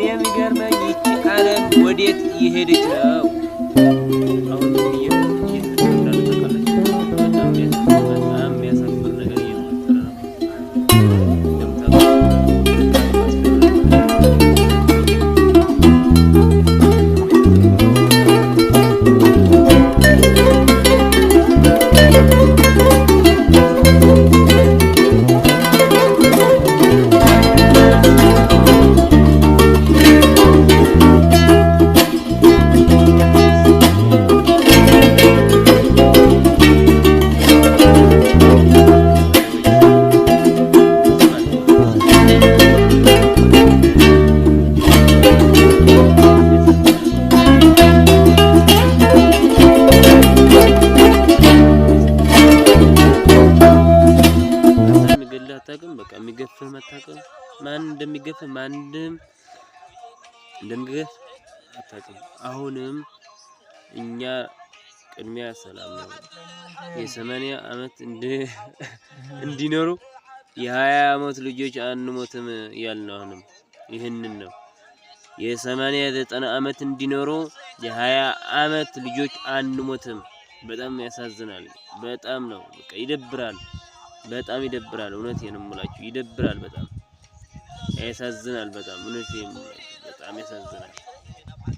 የሚገርመኝ ይቺ ዓለም ወዴት እየሄደች ነው? አሁን በጣም የሚያሳፍር ነገር እየተፈጠረ ነው። በቃ የሚገፍህ መታቀም ማን እንደሚገፍህ ማንም እንደሚገፍ አታውቅም። አሁንም እኛ ቅድሚያ ሰላም ነው። የ80 ዓመት እንዲኖሩ የ20 ዓመት ልጆች አንሞትም ያልነው አሁንም ይህንን ነው። የ80 90 ዓመት እንዲኖሩ የ20 ዓመት ልጆች አንሞትም። በጣም ያሳዝናል። በጣም ነው በቃ ይደብራል። በጣም ይደብራል። እውነቴን ነው የምላችሁ ይደብራል። በጣም ያሳዝናል። በጣም እውነቴን ነው በጣም ያሳዝናል።